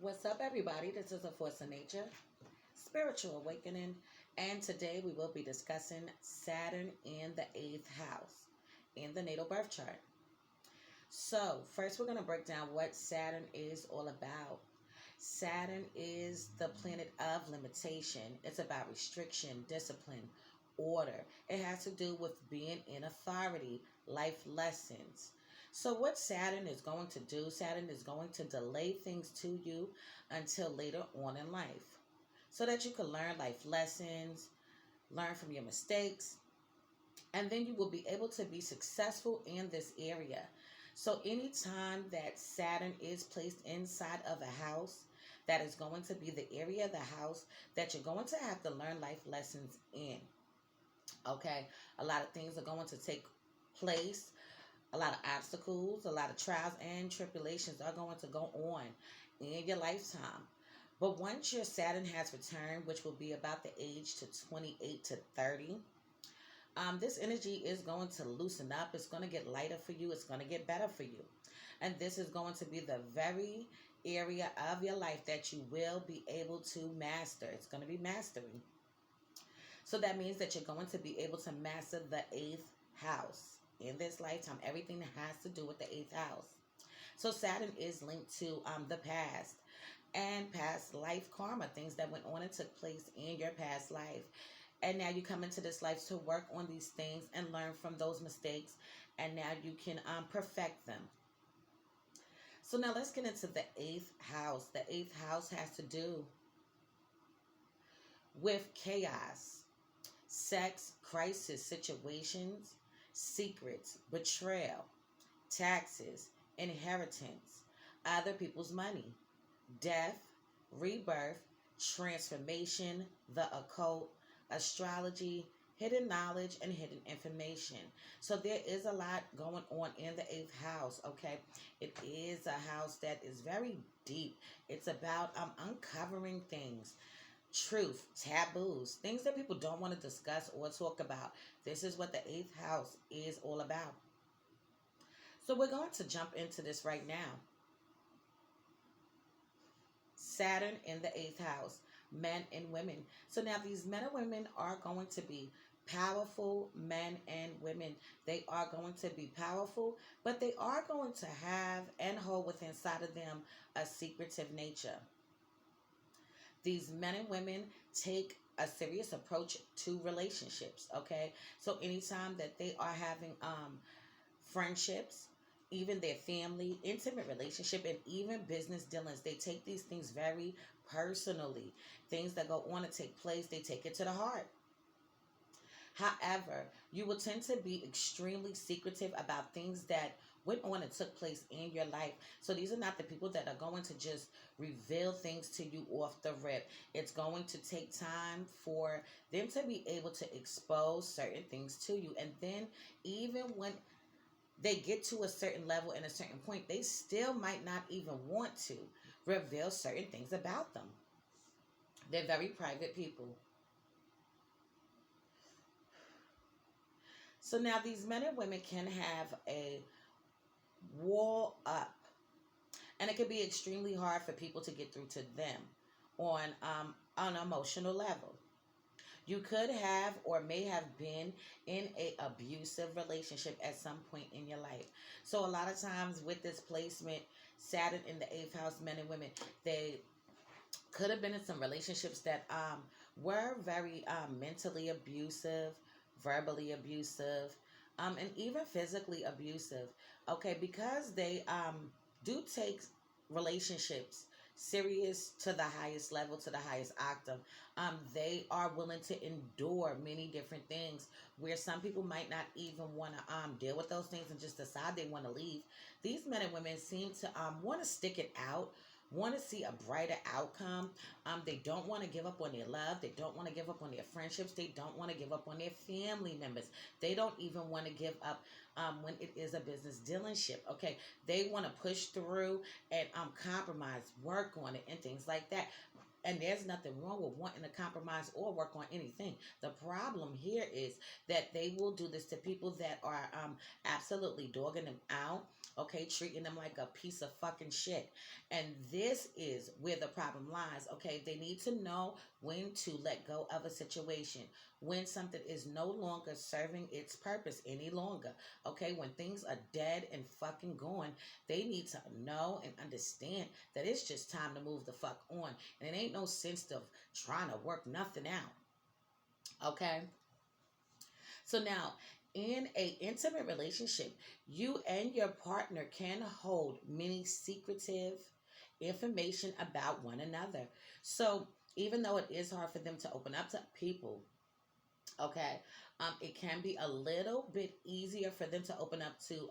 What's up, everybody? This is A Force of Nature, Spiritual Awakening, and today we will be discussing Saturn in the 8th house in the natal birth chart. So, first, we're going to break down what Saturn is all about. Saturn is the planet of limitation, it's about restriction, discipline, order. It has to do with being in authority, life lessons. So, what Saturn is going to do, Saturn is going to delay things to you until later on in life so that you can learn life lessons, learn from your mistakes, and then you will be able to be successful in this area. So, anytime that Saturn is placed inside of a house, that is going to be the area of the house that you're going to have to learn life lessons in. Okay, a lot of things are going to take place. A lot of obstacles, a lot of trials and tribulations are going to go on in your lifetime. But once your Saturn has returned, which will be about the age to 28 to 30, this energy is going to loosen up. It's going to get lighter for you. It's going to get better for you. And this is going to be the very area of your life that you will be able to master. It's going to be mastery. So that means that you're going to be able to master the 8th house in this lifetime, everything that has to do with the 8th house. So Saturn is linked to the past and past life karma, things that went on and took place in your past life. And now you come into this life to work on these things and learn from those mistakes. And now you can perfect them. So now let's get into the 8th house. The 8th house has to do with chaos, sex, crisis situations, secrets, betrayal, taxes, inheritance, other people's money, death, rebirth, transformation, the occult, astrology, hidden knowledge, and hidden information. So there is a lot going on in the 8th house, okay? It is a house that is very deep. It's about uncovering things, truth, taboos, things that people don't want to discuss or talk about. This is what the 8th house is all about. So we're going to jump into this right now. Saturn in the 8th house, men and women. So now these men and women are going to be powerful men and women. They are going to be powerful, but they are going to have and hold within inside of them a secretive nature. These men and women take a serious approach to relationships, okay? So anytime that they are having friendships, even their family, intimate relationship, and even business dealings, they take these things very personally. Things that go on to take place, they take it to the heart. However, you will tend to be extremely secretive about things that went on and took place in your life. So these are not the people that are going to just reveal things to you off the rip. It's going to take time for them to be able to expose certain things to you. And then even when they get to a certain level and a certain point, they still might not even want to reveal certain things about them. They're very private people. So now these men and women can have a wall up, and it can be extremely hard for people to get through to them on an emotional level. You could have or may have been in a abusive relationship at some point in your life. So a lot of times with this placement, Saturn in the 8th house, men and women, they could have been in some relationships that were very mentally abusive, verbally abusive, and even physically abusive. Okay, because they do take relationships serious to the highest level, to the highest octave. They are willing to endure many different things where some people might not even want to deal with those things and just decide they want to leave. These men and women seem to want to stick it out, want to see a brighter outcome. They don't want to give up on their love. They don't want to give up on their friendships. They don't want to give up on their family members. They don't even want to give up when it is a business dealership. Okay, they want to push through and compromise, work on it, and things like that. And there's nothing wrong with wanting to compromise or work on anything. The problem here is that they will do this to people that are absolutely dogging them out, okay, treating them like a piece of fucking shit. And this is where the problem lies, okay? They need to know when to let go of a situation, when something is no longer serving its purpose any longer, okay? When things are dead and fucking gone, they need to know and understand that it's just time to move the fuck on. And it ain't no sense of trying to work nothing out, okay? So now, in a intimate relationship, you and your partner can hold many secretive information about one another. So even though it is hard for them to open up to people, okay, it can be a little bit easier for them to open up to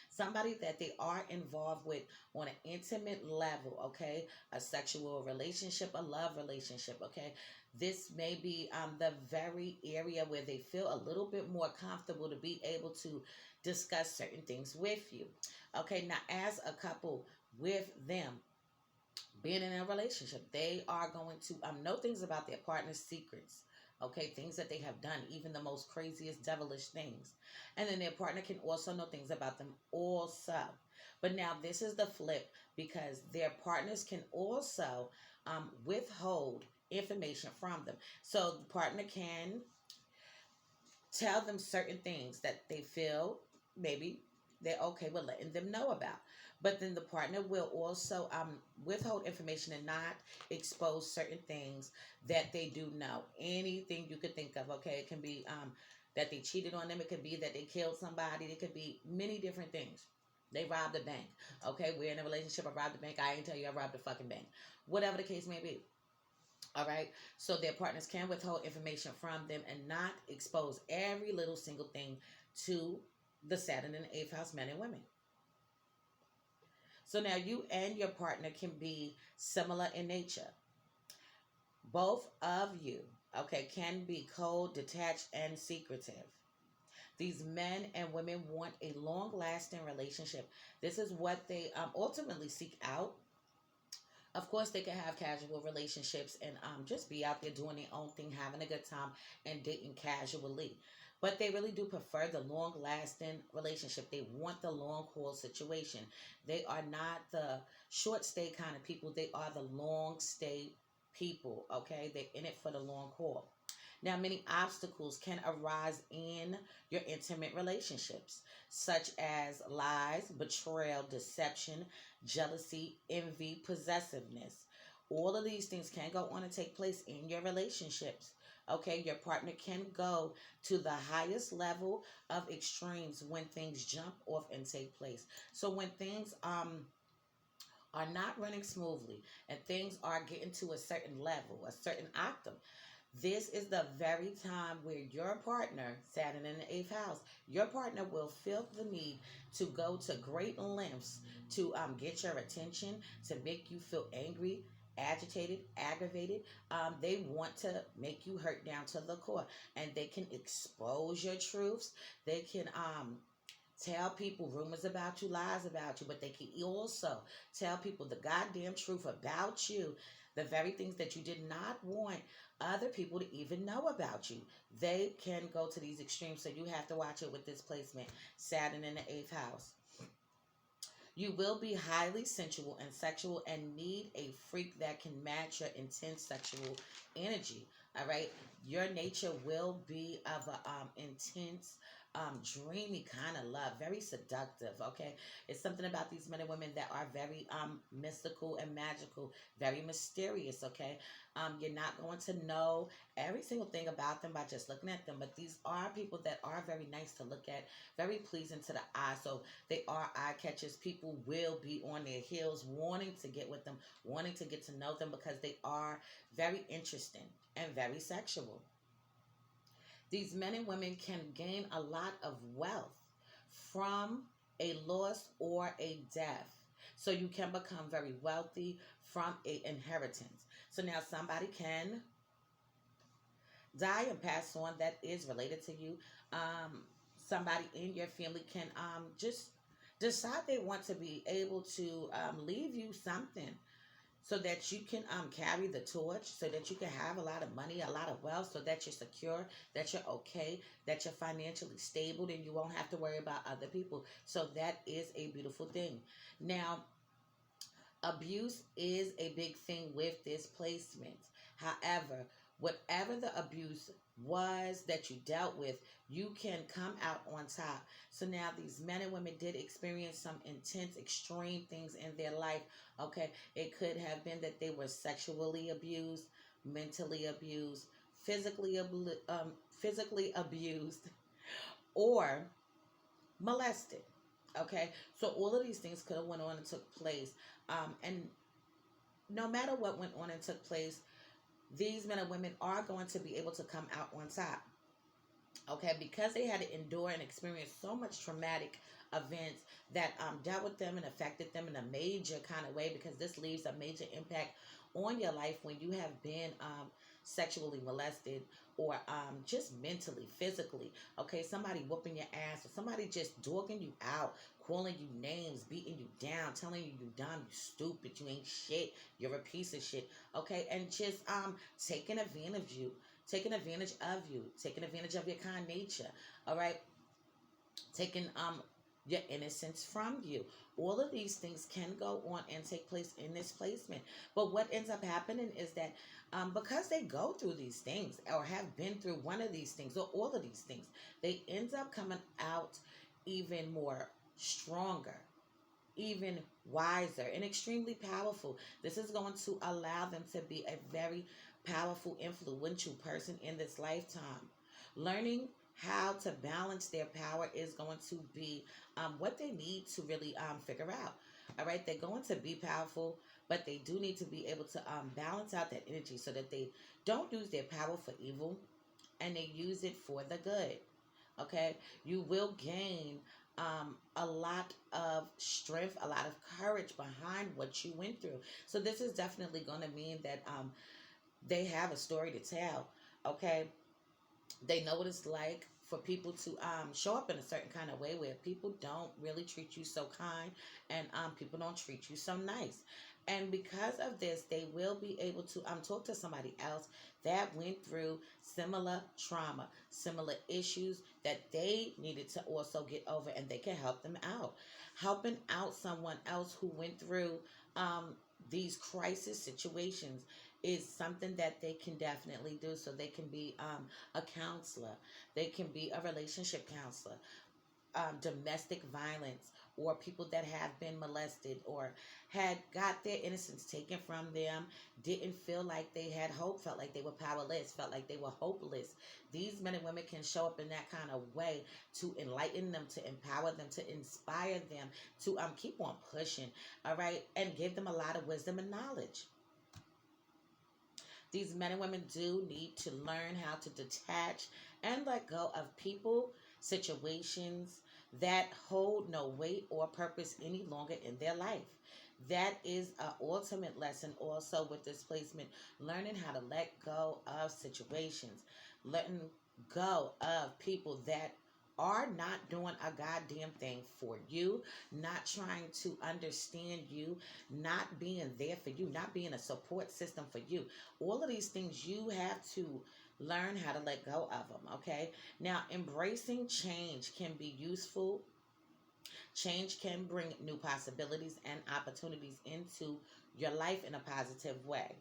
somebody that they are involved with on an intimate level, okay, a sexual relationship, a love relationship, okay. This may be the very area where they feel a little bit more comfortable to be able to discuss certain things with you, okay. Now, as a couple with them being in a relationship, they are going to know things about their partner's secrets, okay, things that they have done, even the most craziest devilish things. And then their partner can also know things about them also. But now this is the flip, because their partners can also withhold information from them. So the partner can tell them certain things that they feel maybe they're okay with letting them know about. But then the partner will also withhold information and not expose certain things that they do know. Anything you could think of, okay? It can be that they cheated on them. It could be that they killed somebody. It could be many different things. They robbed a bank. Okay, we're in a relationship. I robbed the bank. I ain't tell you I robbed the fucking bank. Whatever the case may be. All right. So their partners can withhold information from them and not expose every little single thing to the Saturn in the eighth house men and women. So now you and your partner can be similar in nature. Both of you, okay, can be cold, detached, and secretive. These men and women want a long lasting relationship. This is what they ultimately seek out. Of course, they can have casual relationships and just be out there doing their own thing, having a good time, and dating casually. But they really do prefer the long lasting relationship. They want the long haul situation. They are not the short stay kind of people. They are the long stay people, okay? They're in it for the long haul. Now, many obstacles can arise in your intimate relationships, such as lies, betrayal, deception, jealousy, envy, possessiveness. All of these things can go on and take place in your relationships. Okay, your partner can go to the highest level of extremes when things jump off and take place. So when things are not running smoothly and things are getting to a certain level, a certain octave, this is the very time where your partner, Saturn in the eighth house, your partner will feel the need to go to great lengths to get your attention, to make you feel angry, agitated, aggravated. They want to make you hurt down to the core, and they can expose your truths. They can tell people rumors about you, lies about you, but they can also tell people the goddamn truth about you, the very things that you did not want other people to even know about you. They can go to these extremes, so you have to watch it with this placement, Saturn in the eighth house. You will be highly sensual and sexual and need a freak that can match your intense sexual energy. All right. Your nature will be of a intense, dreamy kind of love, very seductive. Okay. It's something about these men and women that are very mystical and magical, very mysterious. Okay. You're not going to know every single thing about them by just looking at them, but these are people that are very nice to look at, very pleasing to the eye. So they are eye catchers. People will be on their heels wanting to get with them, wanting to get to know them, because they are very interesting and very sexual. These men and women can gain a lot of wealth from a loss or a death. So you can become very wealthy from a inheritance. So now somebody can die and pass on that is related to you. Somebody in your family can just decide they want to be able to leave you something. so that you can carry the torch, so that you can have a lot of money, a lot of wealth, so that you're secure, that you're okay, that you're financially stable, and you won't have to worry about other people. So that is a beautiful thing. Now, abuse is a big thing with this placement. However, whatever the abuse was that you dealt with, you can come out on top. So now these men and women did experience some intense, extreme things in their life. Okay, it could have been that they were sexually abused, mentally abused, physically abused, or molested. Okay, so all of these things could have went on and took place. And no matter what went on and took place, these men and women are going to be able to come out on top. Okay, because they had to endure and experience so much traumatic events that dealt with them and affected them in a major kind of way, because this leaves a major impact on your life when you have been sexually molested, or just mentally, physically. Okay, somebody whooping your ass, or somebody just dogging you out, calling you names, beating you down, telling you you dumb, you stupid, you ain't shit, you're a piece of shit. Okay, and just taking advantage of you, taking advantage of you, taking advantage of your kind nature. All right, taking your innocence from you. All of these things can go on and take place in this placement. But what ends up happening is that because they go through these things, or have been through one of these things, or all of these things, they end up coming out even more stronger, even wiser, and extremely powerful. This is going to allow them to be a very powerful, influential person in this lifetime. Learning how to balance their power is going to be what they need to really figure out. All right, they're going to be powerful, but they do need to be able to balance out that energy so that they don't use their power for evil, and they use it for the good. Okay, you will gain a lot of strength, a lot of courage behind what you went through. So this is definitely going to mean that they have a story to tell. Okay, they know what it's like for people to show up in a certain kind of way, where people don't really treat you so kind, and people don't treat you so nice. And because of this, they will be able to talk to somebody else that went through similar trauma, similar issues that they needed to also get over, and they can help them out. Helping out someone else who went through these crisis situations is something that they can definitely do. So they can be a counselor, they can be a relationship counselor, domestic violence, or people that have been molested, or had got their innocence taken from them, didn't feel like they had hope, felt like they were powerless, felt like they were hopeless. These men and women can show up in that kind of way to enlighten them, to empower them, to inspire them, to keep on pushing, all right, and give them a lot of wisdom and knowledge. These men and women do need to learn how to detach and let go of people, situations that hold no weight or purpose any longer in their life. That is an ultimate lesson also with this placement. Learning how to let go of situations, letting go of people that are not doing a goddamn thing for you, not trying to understand you, not being there for you, not being a support system for you. All of these things you have to learn how to let go of them, okay? Now, embracing change can be useful. Change can bring new possibilities and opportunities into your life in a positive way.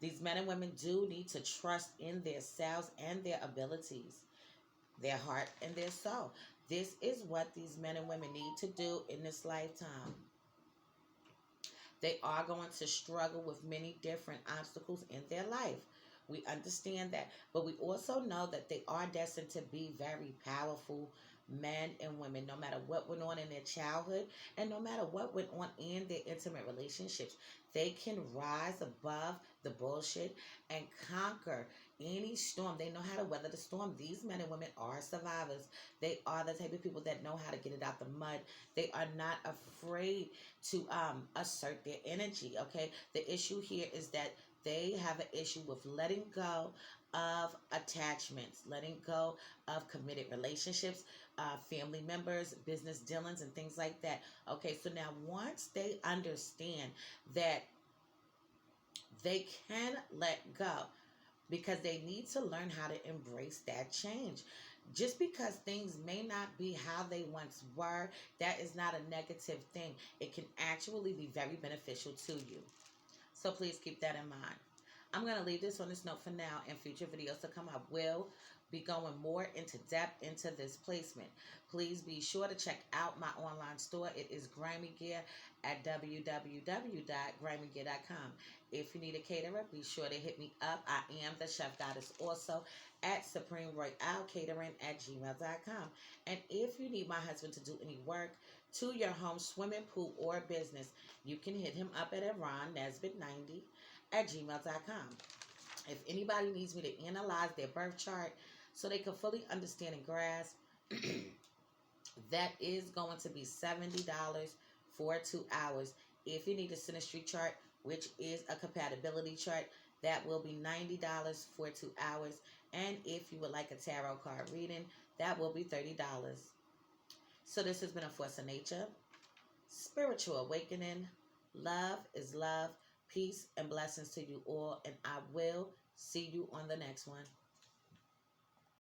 These men and women do need to trust in their selves and their abilities, their heart and their soul. This is what these men and women need to do in this lifetime. They are going to struggle with many different obstacles in their life. We understand that, but we also know that they are destined to be very powerful men and women, no matter what went on in their childhood, and no matter what went on in their intimate relationships. They can rise above the bullshit and conquer any storm. They know how to weather the storm. These men and women are survivors. They are the type of people that know how to get it out the mud. They are not afraid to assert their energy. Okay, the issue here is that they have an issue with letting go of attachments, letting go of committed relationships, family members, business dealings, and things like that. Okay, so now once they understand that they can let go because they need to learn how to embrace that change. Just because things may not be how they once were, that is not a negative thing. It can actually be very beneficial to you. So please keep that in mind. I'm going to leave this on this note for now. In future videos to come, I will be going more into depth into this placement. Please be sure to check out my online store. It is Grimy Gear at www.grimygear.com. If you need a caterer, be sure to hit me up. I am the Chef Goddess also at Supreme Royale Catering at gmail.com. And if you need my husband to do any work to your home, swimming pool, or business, you can hit him up at Nesbitt90 at gmail.com. If anybody needs me to analyze their birth chart so they can fully understand and grasp, that is going to be $70 for 2 hours. If you need a synastry chart, which is a compatibility chart, that will be $90 for 2 hours. And if you would like a tarot card reading, that will be $30. So this has been a Force of Nature, Spiritual Awakening. Love is love. Peace and blessings to you all. And I will see you on the next one.